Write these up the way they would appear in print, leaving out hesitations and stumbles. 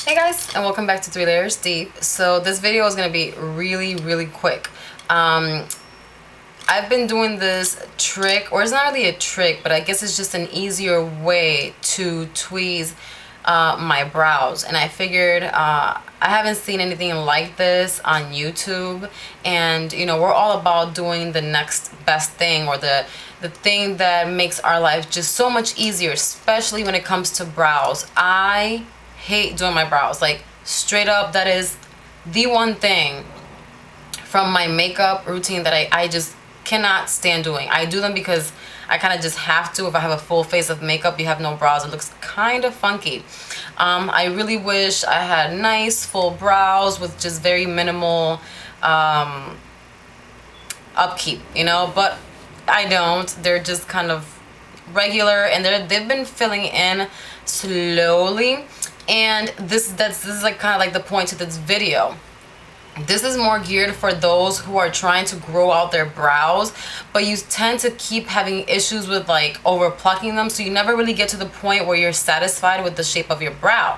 Hey guys, and welcome back to 3 Layers Deep. So this video is going to be really quick. I've been doing this trick, or it's not really a trick, but I guess it's just an easier way to tweeze my brows. And I figured I haven't seen anything like this on YouTube, and you know, we're all about doing the next best thing, or the thing that makes our life just so much easier, especially when it comes to brows. I hate doing my brows, like straight up. That is the one thing from my makeup routine that I just cannot stand doing. I do them because I kind of just have to. If I have a full face of makeup, you have no brows, it looks kind of funky. I really wish I had nice full brows with just very minimal upkeep, you know, but I don't. They're just kind of regular, and they've been filling in slowly. And this is like kind of like the point of this video. This is more geared for those who are trying to grow out their brows, but you tend to keep having issues with like over plucking them, so you never really get to the point where you're satisfied with the shape of your brow.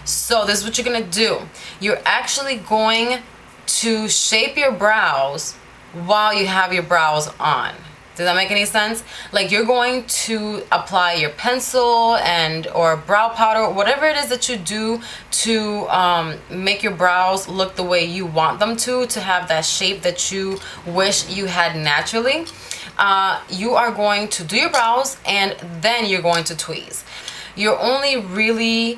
So this is what you're gonna do. You're actually going to shape your brows while you have your brows on. Does that make any sense? Like, you're going to apply your pencil and or brow powder, whatever it is that you do to make your brows look the way you want them to have that shape that you wish you had naturally. You are going to do your brows, and then you're going to tweeze. You're only really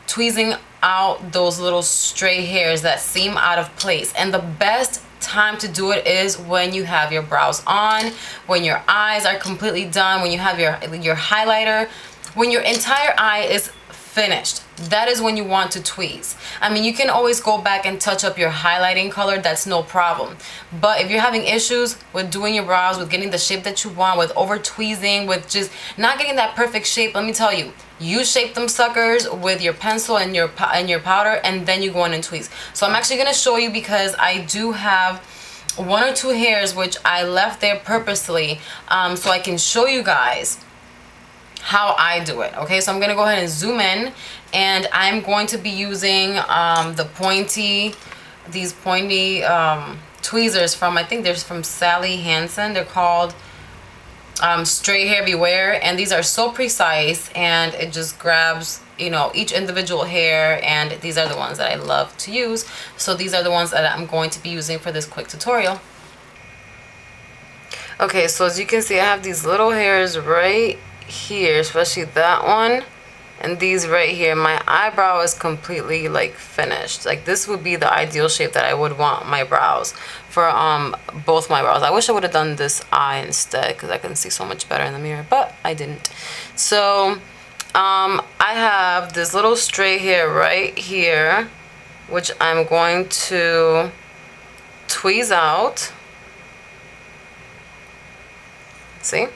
tweezing out those little stray hairs that seem out of place, and the best time to do it is when you have your brows on, when your eyes are completely done, when you have your highlighter, when your entire eye is finished. That is when you want to tweeze. I mean, you can always go back and touch up your highlighting color, that's no problem. But if you're having issues with doing your brows, with getting the shape that you want, with over tweezing, with just not getting that perfect shape, let me tell you, you shape them suckers with your pencil and your powder, and then you go in and tweeze. So I'm actually going to show you, because I do have one or two hairs which I left there purposely, so I can show you guys how I do it. Okay, so I'm gonna go ahead and zoom in, and I'm going to be using these pointy tweezers from, I think they're from Sally Hansen. They're called Straight Hair Beware, and these are so precise, and it just grabs, you know, each individual hair. And these are the ones that I love to use, so these are the ones that I'm going to be using for this quick tutorial. Okay, so as you can see, I have these little hairs right here, especially that one, and these right here. My eyebrow is completely like finished. Like, this would be the ideal shape that I would want my brows for, both my brows. I wish I would have done this eye instead, because I can see so much better in the mirror, but I didn't. So I have this little stray hair right here, which I'm going to tweeze out. See?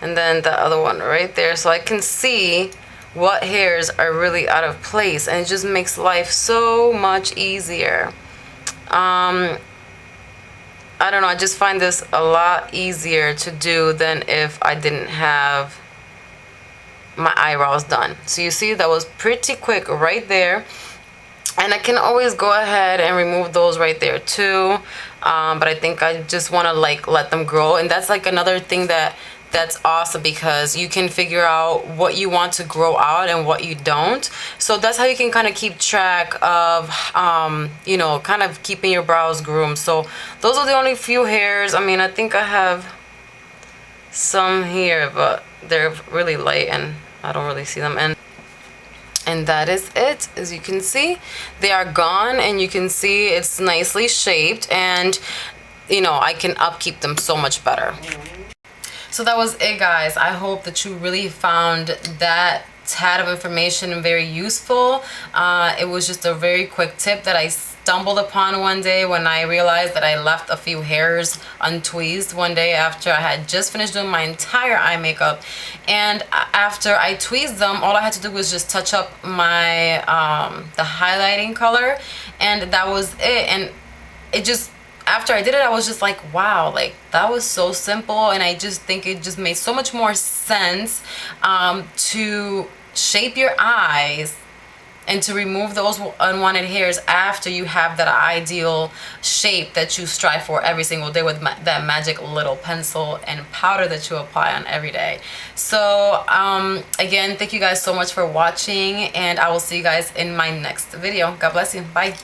And then the other one right there, so I can see what hairs are really out of place, and it just makes life so much easier. I don't know, I just find this a lot easier to do than if I didn't have my eyebrows done. So you see, that was pretty quick right there, and I can always go ahead and remove those right there too, but I think I just want to like let them grow. And that's like another thing that's awesome, because you can figure out what you want to grow out and what you don't. So that's how you can kind of keep track of you know, kind of keeping your brows groomed. So those are the only few hairs. I mean, I think I have some here, but they're really light and I don't really see them. And that is it. As you can see, they are gone, and you can see it's nicely shaped, and you know, I can upkeep them so much better. So that was it, guys. I hope that you really found that tad of information very useful. It was just a very quick tip that I stumbled upon one day when I realized that I left a few hairs untweezed one day after I had just finished doing my entire eye makeup. And after I tweezed them, all I had to do was just touch up my the highlighting color, and that was it. And it just, after I did it, I was just like, wow, like that was so simple. And I just think it just made so much more sense to shape your eyes and to remove those unwanted hairs after you have that ideal shape that you strive for every single day with that magic little pencil and powder that you apply on every day. So again, thank you guys so much for watching, and I will see you guys in my next video. God bless you. Bye.